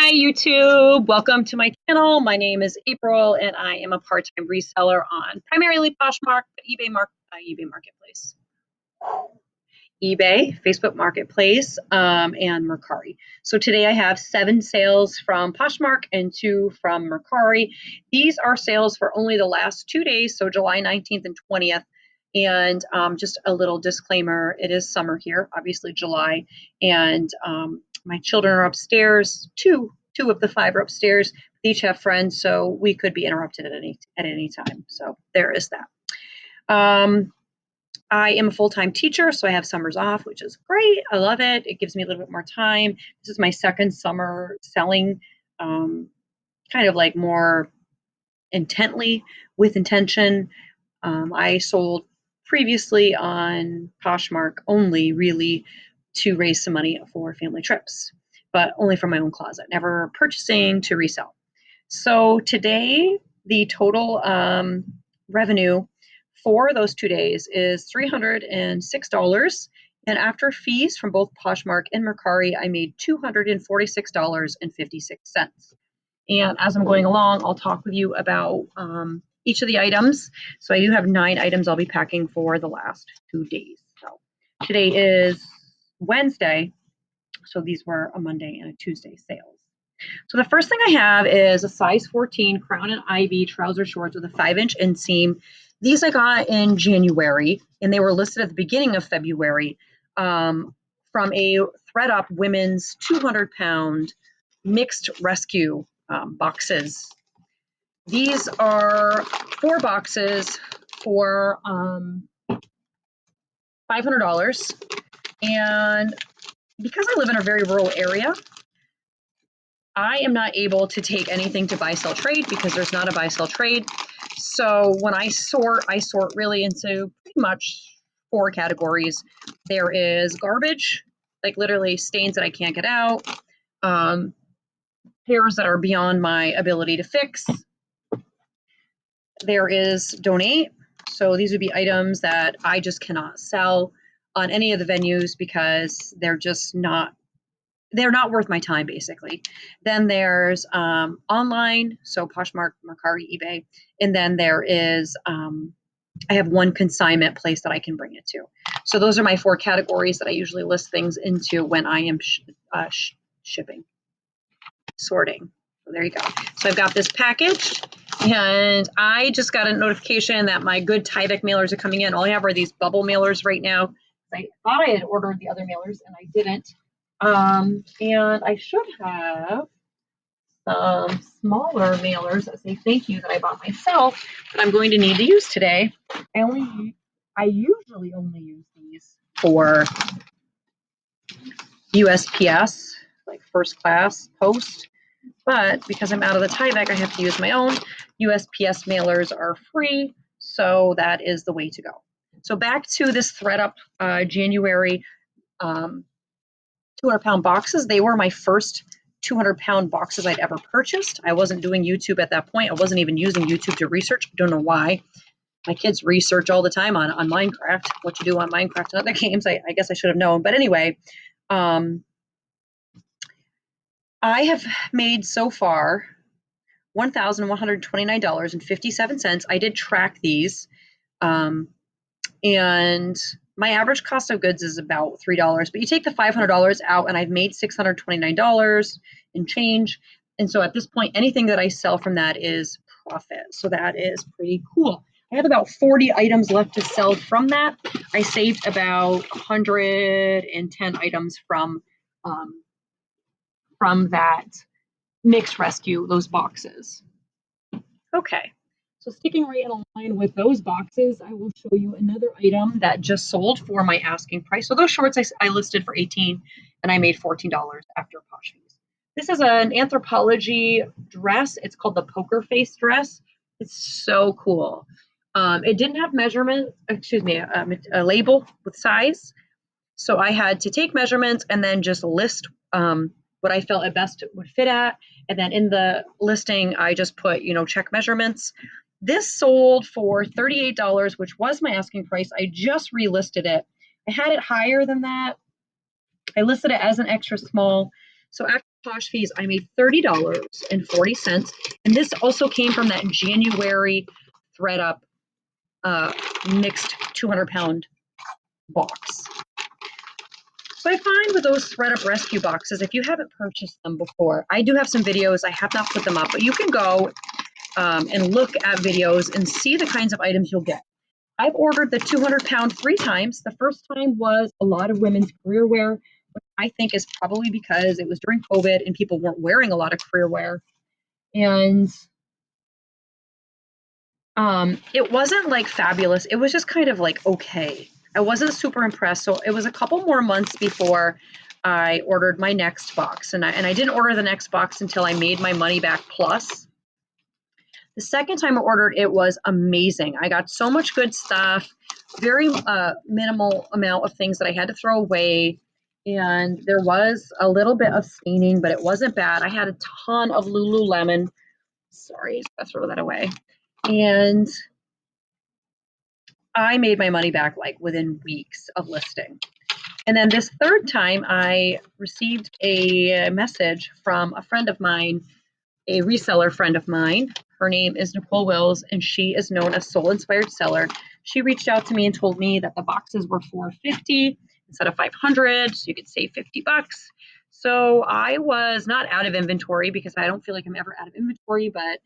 Hi, YouTube. Welcome to my channel. My name is April, and I am a part-time reseller on primarily Poshmark, but eBay Marketplace, eBay, Facebook Marketplace, and Mercari. So today I have 7 sales from Poshmark and 2 from Mercari. These are sales for only the last 2 days, so July 19th and 20th. And just a little disclaimer, it is summer here, obviously July, and my children are upstairs. Two of the 5 are upstairs. They each have friends, so we could be interrupted at any time. So there is that. I am a full-time teacher, so I have summers off, which is great. I love it. It gives me a little bit more time. This is my second summer selling, kind of like more intently, with intention. I sold previously on Poshmark only, really, to raise some money for family trips, but only from my own closet, never purchasing to resell. So today, the total revenue for those 2 days is $306. And after fees from both Poshmark and Mercari, I made $246.56. And as I'm going along, I'll talk with you about each of the items. So I do have 9 items I'll be packing for the last 2 days. So today is Wednesday. So these were a Monday and a Tuesday sales. So the first thing I have is a size 14 Crown and Ivy trouser shorts with a 5-inch inseam. These I got in January, and they were listed at the beginning of February from a ThredUp women's 200-pound mixed rescue boxes. These are 4 boxes for $500. And because I live in a very rural area, I am not able to take anything to buy, sell, trade because there's not a buy, sell, trade. So when I sort really into pretty much 4 categories. There is garbage, like literally stains that I can't get out, pairs that are beyond my ability to fix. There is donate. So these would be items that I just cannot sell on any of the venues because they're just not worth my time, basically. Then there's online, so Poshmark, Mercari, eBay. And then there is, I have 1 consignment place that I can bring it to. So those are my 4 categories that I usually list things into when I am shipping, sorting. So there you go. So I've got this packaged, and I just got a notification that my good Tyvek mailers are coming in. All I have are these bubble mailers right now. I thought I had ordered the other mailers, and I didn't. And I should have some smaller mailers that say thank you that I bought myself that I'm going to need to use today. I usually only use these for USPS, like first class post, but because I'm out of the Tyvek, I have to use my own. USPS mailers are free, so that is the way to go. So back to this ThredUp January 200-pound boxes. They were my first 200-pound boxes I'd ever purchased. I wasn't doing YouTube at that point. I wasn't even using YouTube to research. I don't know why. My kids research all the time on Minecraft, what to do on Minecraft and other games. I guess I should have known. But anyway, I have made so far $1,129.57. I did track these. And my average cost of goods is about $3, but you take the $500 out and I've made $629 and change. And so at this point, anything that I sell from that is profit. So that is pretty cool. I have about 40 items left to sell from that. I saved about 110 items from that mixed rescue, those boxes. Okay. So sticking right in line with those boxes, I will show you another item that just sold for my asking price. So those shorts I listed for $18 and I made $14 after Posh fees. This is an Anthropologie dress. It's called the poker face dress. It's so cool. It didn't have measurement, a label with size. So I had to take measurements and then just list what I felt it best would fit at. And then in the listing, I just put, check measurements. This sold for $38, which was my asking price. I just relisted it. I had it higher than that. I listed it as an extra small. So after Posh fees, I made $30.40. And this also came from that January ThredUp mixed 200-pound box. So I find with those ThredUp rescue boxes, if you haven't purchased them before, I do have some videos. I have not put them up, but you can go and look at videos and see the kinds of items you'll get. I've ordered the 200-pound 3 times. The first time was a lot of women's career wear, which I think is probably because it was during COVID and people weren't wearing a lot of career wear. And it wasn't like fabulous. It was just kind of like okay. I wasn't super impressed. So it was a couple more months before I ordered my next box. And I didn't order the next box until I made my money back plus. The second time I ordered, it was amazing. I got so much good stuff, very minimal amount of things that I had to throw away. And there was a little bit of staining, but it wasn't bad. I had a ton of Lululemon. Sorry, I throw that away. And I made my money back like within weeks of listing. And then this third time, I received a message from a friend of mine, a reseller friend of mine. Her name is Nicole Wills, and she is known as Soul Inspired Seller. She reached out to me and told me that the boxes were $450 instead of $500, so you could save $50. So I was not out of inventory because I don't feel like I'm ever out of inventory, but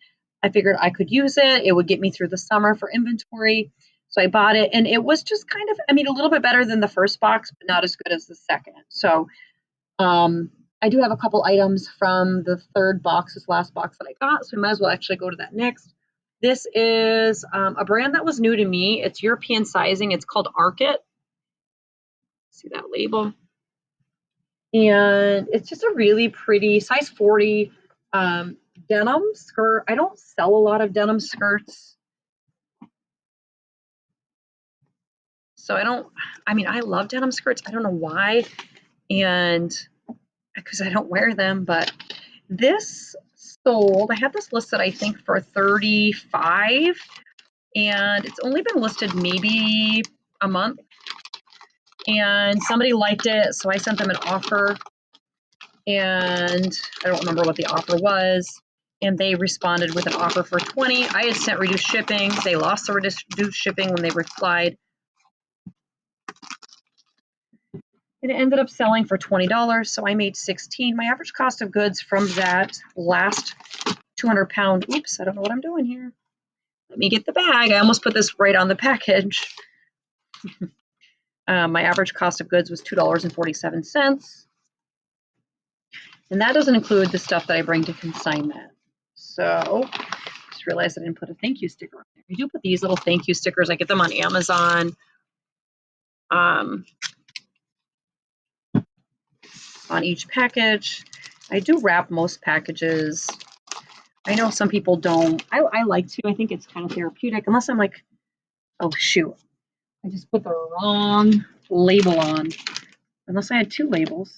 I figured I could use it. It would get me through the summer for inventory. So I bought it, and it was just kind of, I mean, a little bit better than the first box, but not as good as the second. So I do have a couple items from the third box, this last box that I got, so I might as well actually go to that next. This is a brand that was new to me. It's European sizing. It's called Arket. See that label? And it's just a really pretty size 40 denim skirt. I don't sell a lot of denim skirts. So I love denim skirts. I don't know why. And because I don't wear them, but this sold, I had this listed, I think, for $35, and it's only been listed maybe a month, and somebody liked it, so I sent them an offer, and I don't remember what the offer was, and they responded with an offer for $20. I had sent reduced shipping. They lost the reduced shipping when they replied. It ended up selling for $20, so I made $16. My average cost of goods from that last 200-pound, oops, I don't know what I'm doing here. Let me get the bag. I almost put this right on the package. My average cost of goods was $2.47. And that doesn't include the stuff that I bring to consignment. So just realized I didn't put a thank you sticker on there. I do put these little thank you stickers. I get them on Amazon. On each package. I do wrap most packages. I know some people don't. I like to. I think it's kind of therapeutic, unless I'm like, oh, shoot. I just put the wrong label on. Unless I had 2 labels.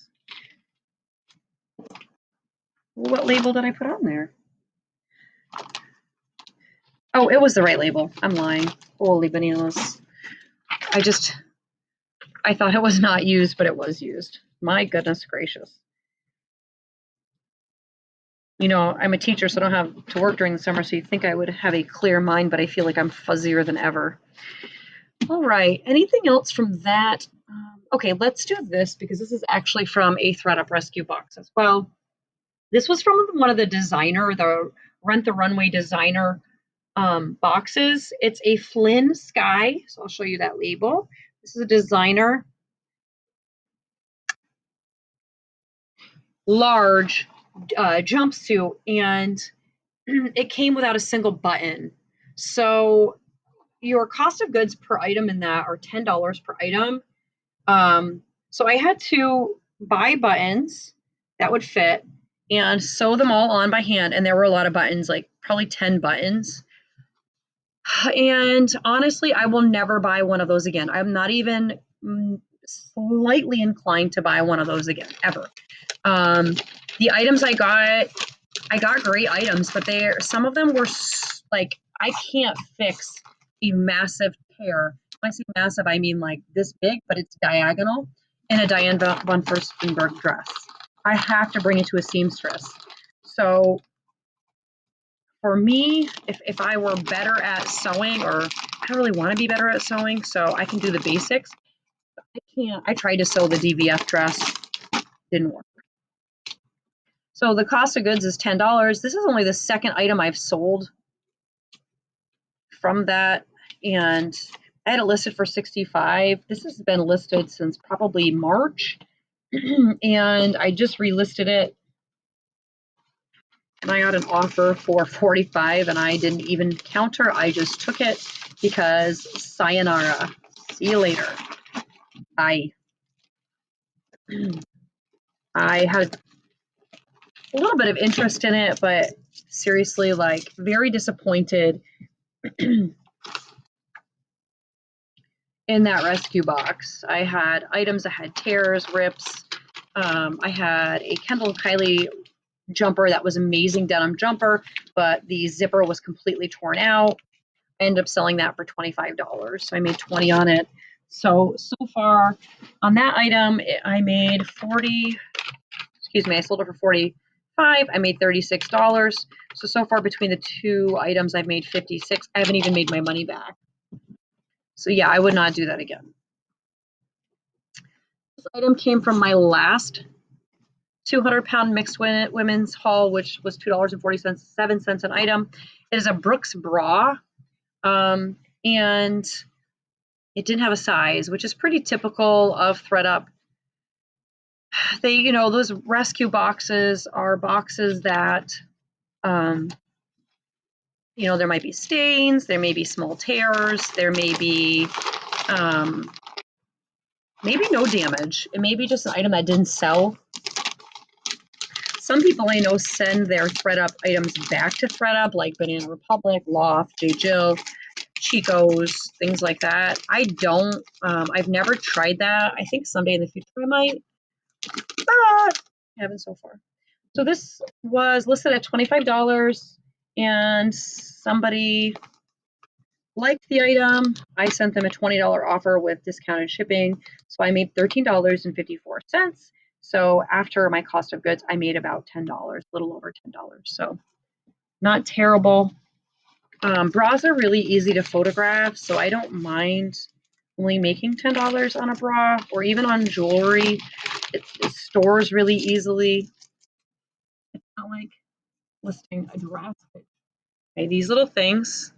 What label did I put on there? Oh, it was the right label. I'm lying. Holy bananas. I thought it was not used, but it was used. My goodness gracious. You know, I'm a teacher, so I don't have to work during the summer, so you'd think I would have a clear mind, but I feel like I'm fuzzier than ever. All right, anything else from that? Okay, let's do this because this is actually from a ThredUp rescue box as well. This was from one of the Rent the Runway designer boxes. It's a Flynn Sky, so I'll show you that label. This is a designer large jumpsuit, and it came without a single button. So your cost of goods per item in that are $10 per item. So I had to buy buttons that would fit and sew them all on by hand. And there were a lot of buttons, like probably 10 buttons. And honestly, I will never buy one of those again. I'm not even slightly inclined to buy one of those again, ever. The items I got great items, but some of them were like, I can't fix a massive tear. When I say massive, I mean like this big, but it's diagonal in a Diane von Furstenberg dress. I have to bring it to a seamstress. So for me, if I were better at sewing, or I don't really want to be better at sewing, so I can do the basics. I can't. I tried to sew the DVF dress, didn't work. So the cost of goods is $10. This is only the second item I've sold from that, and I had it listed for $65. This has been listed since probably March, and I just relisted it, and I got an offer for $45, and I didn't even counter. I just took it because sayonara. See you later. I had a little bit of interest in it, but seriously, like, very disappointed in that rescue box. I had items that had tears, rips. I had a Kendall Kylie jumper that was amazing denim jumper, but the zipper was completely torn out. I ended up selling that for $25, so I made 20 on it. So far on that item, I made 40. Excuse me, I sold it for 45. I made $36. So far between the two items, I've made 56. I haven't even made my money back. So yeah, I would not do that again. This item came from my last 200-pound mixed women's haul, which was $2.47 an item. It is a Brooks bra, and it didn't have a size, which is pretty typical of ThredUp. They, those rescue boxes are boxes that, there might be stains, there may be small tears, there may be maybe no damage. It may be just an item that didn't sell. Some people I know send their ThredUp items back to ThredUp, like Banana Republic, Loft, J. Jill, Chico's, things like that. I don't. I've never tried that. I think someday in the future I might, but I haven't so far. So this was listed at $25, and somebody liked the item. I sent them a $20 offer with discounted shipping, so I made $13.54. So after my cost of goods, I made about $10, a little over $10. So not terrible. Bras are really easy to photograph, so I don't mind only making $10 on a bra, or even on jewelry. It stores really easily. It's not like listing a dress. Okay, these little things,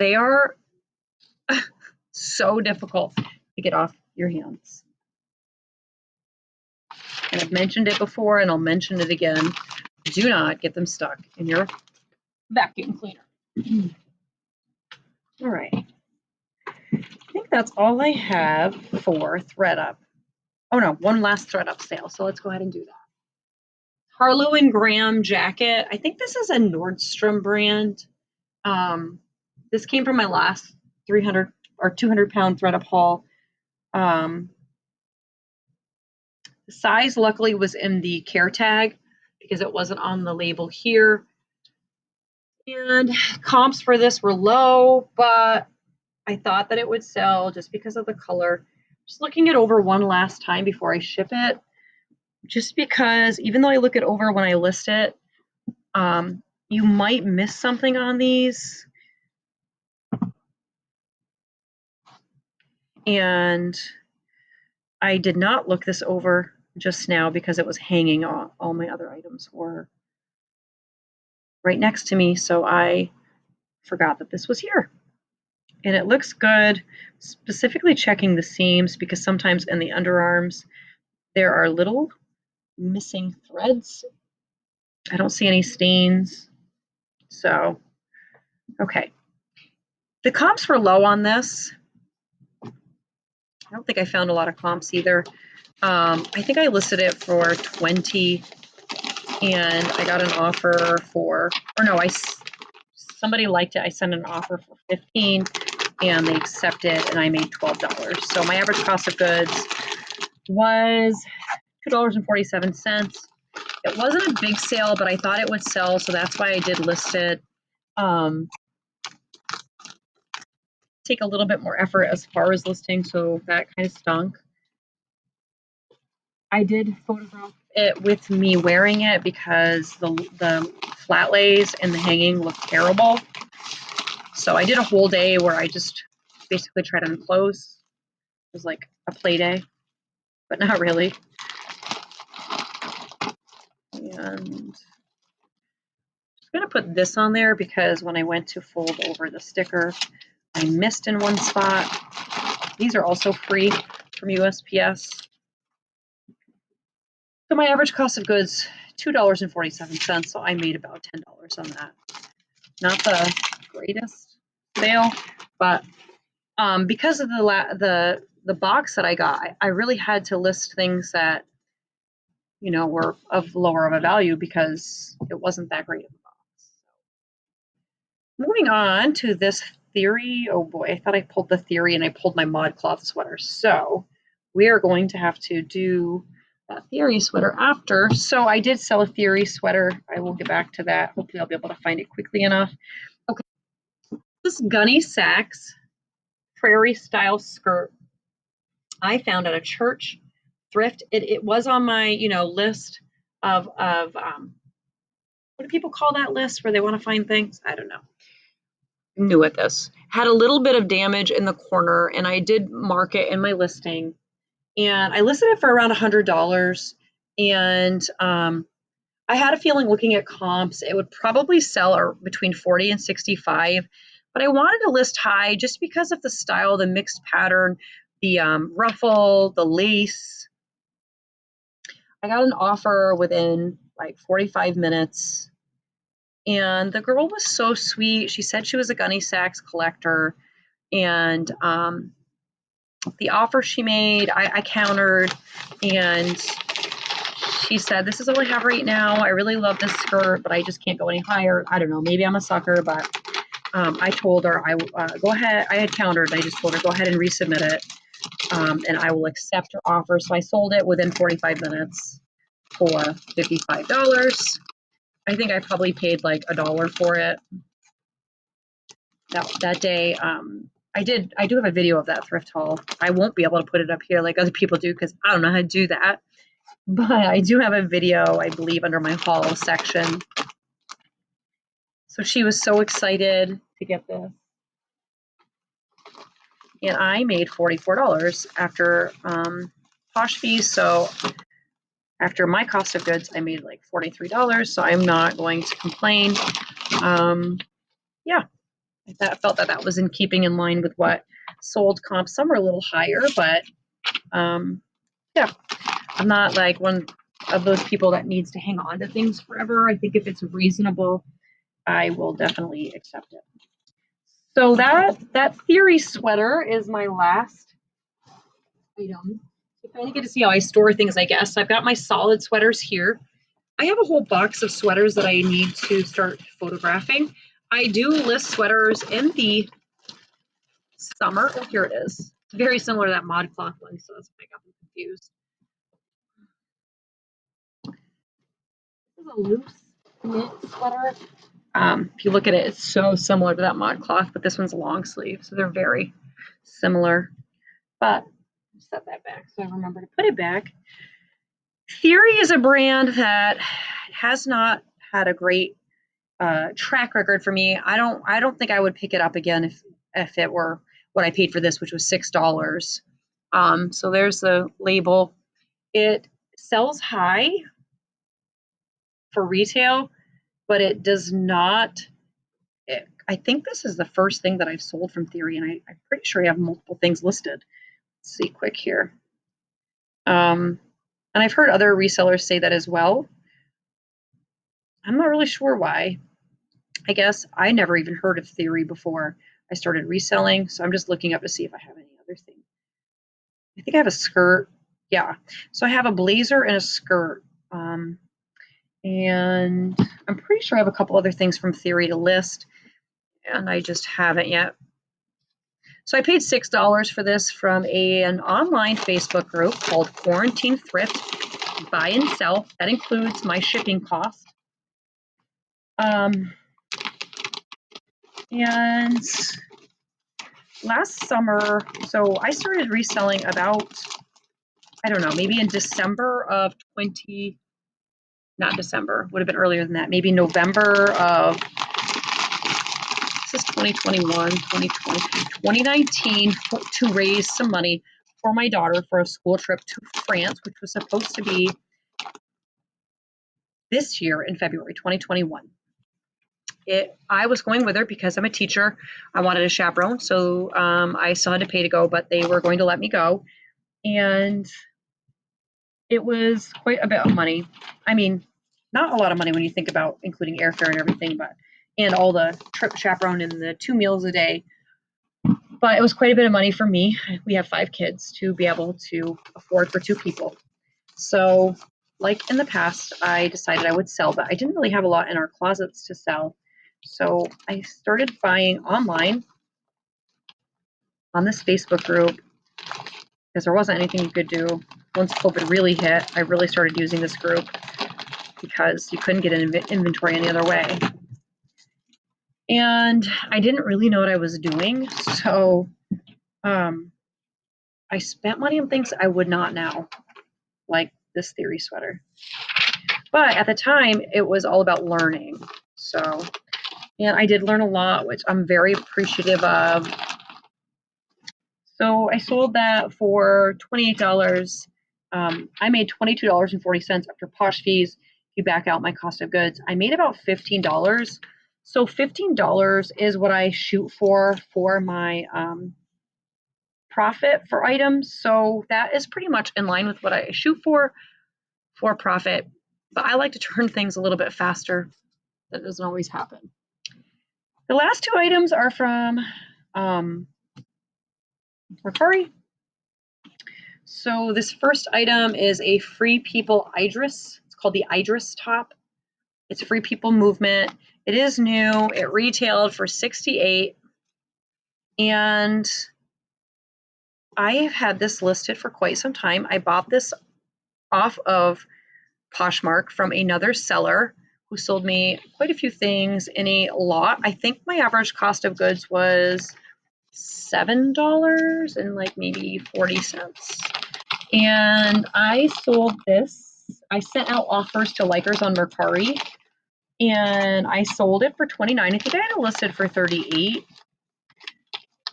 they are so difficult to get off your hands. And I've mentioned it before, and I'll mention it again. Do not get them stuck in your vacuum cleaner. All right. I think that's all I have for ThredUp. Oh no, one last ThredUp sale. So let's go ahead and do that. Harlow and Graham jacket. I think this is a Nordstrom brand. This came from my last 300 or 200-pound ThredUp haul. The size luckily was in the care tag because it wasn't on the label here. And comps for this were low, but I thought that it would sell just because of the color. Just looking it over one last time before I ship it, just because even though I look it over when I list it, you might miss something on these. And I did not look this over just now because it was hanging on. All my other items were right next to me, so I forgot that this was here. And it looks good, specifically checking the seams, because sometimes in the underarms there are little missing threads. I don't see any stains. So, okay. The comps were low on this. I don't think I found a lot of comps either. I think I listed it for 20, and I got an offer for, or no, somebody liked it. I sent an offer for 15, and they accepted, and I made $12. So my average cost of goods was $2.47. It wasn't a big sale, but I thought it would sell, so that's why I did list it. Take a little bit more effort as far as listing, so that kind of stunk. I did photograph it with me wearing it because the flat lays and the hanging look terrible. So I did a whole day where I just basically tried on clothes. It was like a play day, but not really. And I'm just gonna put this on there because when I went to fold over the sticker, I missed in one spot. These are also free from USPS. So my average cost of goods, $2.47. So I made about $10 on that. Not the greatest sale, but because of the box that I got, I really had to list things that, you know, were of lower of a value because it wasn't that great of a box. Moving on to this Theory. Oh boy, I thought I pulled the Theory and I pulled my ModCloth sweater. So we are going to have to do that Theory sweater after. So I did sell a Theory sweater. I will get back to that. Hopefully I'll be able to find it quickly enough. Okay, this Gunny Sacks prairie style skirt I found at a church thrift. It was on my, you know, list of what do people call that list where they want to find things? I don't know. New at this. Had a little bit of damage in the corner, and I did mark it in my listing. And I listed it for around $100. And I had a feeling looking at comps, it would probably sell between 40 and 65. But I wanted to list high just because of the style, the mixed pattern, the ruffle, the lace. I got an offer within like 45 minutes. And the girl was so sweet. She said she was a Gunny Sacks collector. And the offer she made, I countered. And she said, this is all I have right now. I really love this skirt, but I just can't go any higher. I don't know. Maybe I'm a sucker, but I told her, go ahead. I had countered. I just told her, go ahead and resubmit it. And I will accept her offer. So I sold it within 45 minutes for $55. I think I probably paid like $1 for it that day. I do have a video of that thrift haul. I won't be able to put it up here like other people do because I don't know how to do that. But I do have a video, I believe, under my haul section. So she was so excited to get this. And I made $44 after Posh fees. So after my cost of goods, I made like $43. So I'm not going to complain. Yeah, I felt that was in keeping in line with what sold comps. Some are a little higher, but yeah, I'm not like one of those people that needs to hang on to things forever. I think if it's reasonable, I will definitely accept it. So that Theory sweater is my last item. You kind of get to see how I store things, I guess. I've got my solid sweaters here. I have a whole box of sweaters that I need to start photographing. I do list sweaters in the summer. Oh, here it is. It's very similar to that ModCloth one, so that's why I got them confused. This is a loose knit sweater. If you look at it, it's so similar to that ModCloth, but this one's a long sleeve, so they're very similar. But set that back so I remember to put it back. Theory is a brand that has not had a great track record for me. I don't think I would pick it up again if it were what I paid for this, which was $6. So there's the label. It sells high for retail, but it does not. I think this is the first thing that I've sold from Theory, and I'm pretty sure I have multiple things listed. Let's see quick here. And I've heard other resellers say that as well. I'm not really sure why. I guess I never even heard of Theory before I started reselling, so I'm just looking up to see if I have any other thing. I think I have a skirt. Yeah, so I have a blazer and a skirt. And I'm pretty sure I have a couple other things from Theory to list, and I just haven't yet. So I paid $6 for this from an online Facebook group called Quarantine Thrift Buy and Sell. That includes my shipping cost. And last summer, so I started reselling about, I don't know, maybe in December of 20, not December, would have been earlier than that, maybe November of, this is 2021, 2020, 2019, to raise some money for my daughter for a school trip to France, which was supposed to be this year in February 2021. I was going with her because I'm a teacher. I wanted a chaperone, so I still had to pay to go, but they were going to let me go. And it was quite a bit of money. I mean, not a lot of money when you think about including airfare and everything, and all the trip chaperone and the 2 meals a day. But it was quite a bit of money for me. We have 5 kids to be able to afford for 2 people. So, like in the past, I decided I would sell, but I didn't really have a lot in our closets to sell. So I started buying online on this Facebook group because there wasn't anything you could do. Once COVID really hit, I really started using this group because you couldn't get an inventory any other way. And I didn't really know what I was doing, so I spent money on things I would not now, like this theory sweater. But at the time, it was all about learning. So, and I did learn a lot, which I'm very appreciative of. So I sold that for $28. I made $22.40 after Posh fees. If you back out my cost of goods, I made about $15. So $15 is what I shoot for my profit for items. So that is pretty much in line with what I shoot for profit. But I like to turn things a little bit faster. That doesn't always happen. The last 2 items are from Mercari. So this first item is a Free People Idris. It's called the Idris top. It's a Free People movement. It is new. It retailed for $68. And I have had this listed for quite some time. I bought this off of Poshmark from another seller who sold me quite a few things in a lot. I think my average cost of goods was $7 and like maybe 40 cents. And I sold this. I sent out offers to likers on Mercari, and I sold it for $29. I think I had it listed for $38.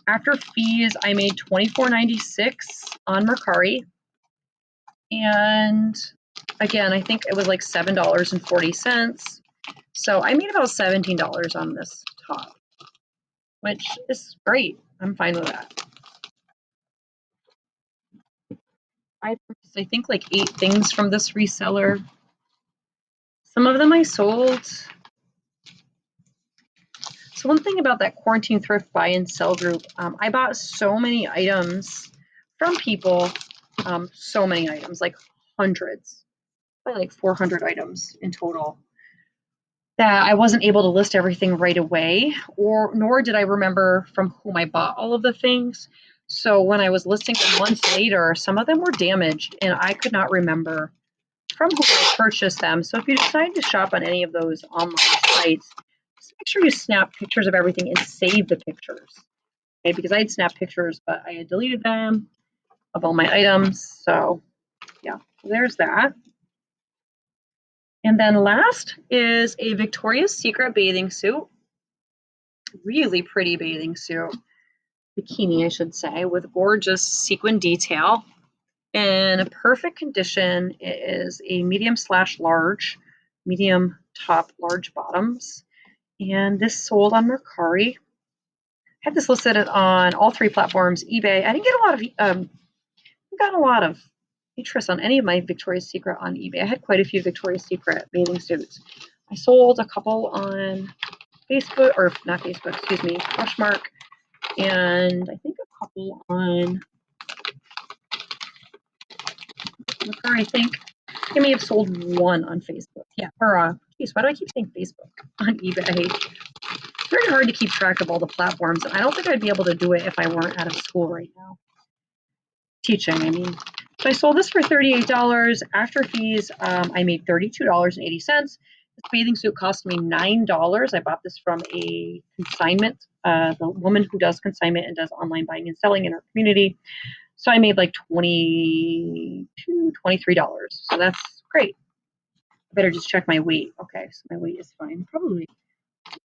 After fees, I made $24.96 on Mercari. And again, I think it was like $7.40. So I made about $17 on this top, which is great. I'm fine with that. I purchased, I think, like 8 things from this reseller. Some of them I sold. So one thing about that quarantine thrift buy and sell group, I bought so many items from people, so many items, like hundreds, probably like 400 items in total, that I wasn't able to list everything right away, nor did I remember from whom I bought all of the things. So when I was listing them months later, some of them were damaged, and I could not remember from whom I purchased them. So if you decide to shop on any of those online sites, just make sure you snap pictures of everything and save the pictures. Okay, because I had snapped pictures, but I had deleted them of all my items. So yeah, there's that. And then last is a Victoria's Secret bathing suit. Really pretty bathing suit. Bikini, I should say, with gorgeous sequin detail. In perfect condition. It is a medium/large, medium top, large bottoms. And this sold on Mercari. I had this listed on all 3 platforms, eBay. I didn't get a lot of interest on any of my Victoria's Secret on eBay. I had quite a few Victoria's Secret bathing suits. I sold a couple on Facebook, or not Facebook, excuse me, Poshmark, and I think a couple on Mercari, I think. I may have sold one on Facebook. Yeah, or geez, why do I keep saying Facebook? On eBay. It's very hard to keep track of all the platforms, and I don't think I'd be able to do it if I weren't out of school right now. Teaching, I mean. So I sold this for $38. After fees, I made $32.80. This bathing suit cost me $9. I bought this from a consignment, the woman who does consignment and does online buying and selling in our community. So I made like $23. So that's great. better just check my weight. Okay, so my weight is fine. Probably,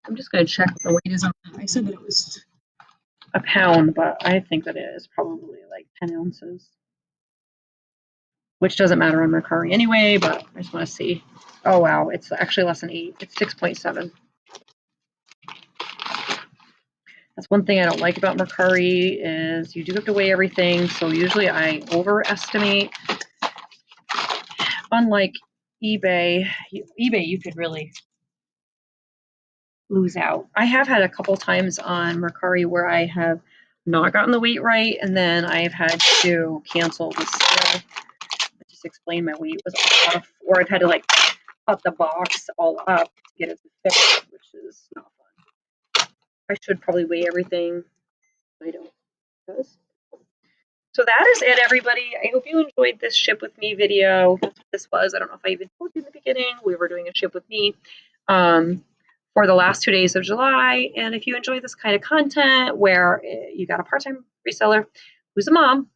I'm just going to check what the weight is on that. I said that it was a pound, but I think that it is probably like 10 ounces, which doesn't matter on Mercari anyway, but I just want to see. Oh, wow, it's actually less than 8. It's 6.7. That's one thing I don't like about Mercari is you do have to weigh everything. So usually I overestimate. Unlike eBay, you could really lose out. I have had a couple times on Mercari where I have not gotten the weight right, and then I've had to cancel the sale. Just explain my weight was off, or I've had to like cut the box all up to get it to fit, which is not fun. I should probably weigh everything. I don't. So that is it, everybody. I hope you enjoyed this ship with me video. That's what this was. I don't know if I even told you in the beginning. We were doing a ship with me for the last 2 days of July. And if you enjoy this kind of content where you got a part-time reseller who's a mom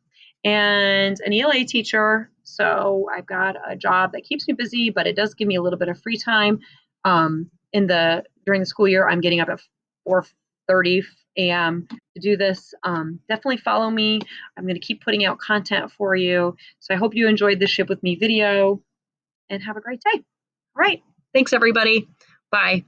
and an ELA teacher, so I've got a job that keeps me busy, but it does give me a little bit of free time. During the school year, I'm getting up at 4:30 a.m. to do this. Definitely follow me. I'm going to keep putting out content for you. So I hope you enjoyed this ship with me video and have a great day. All right. Thanks, everybody. Bye.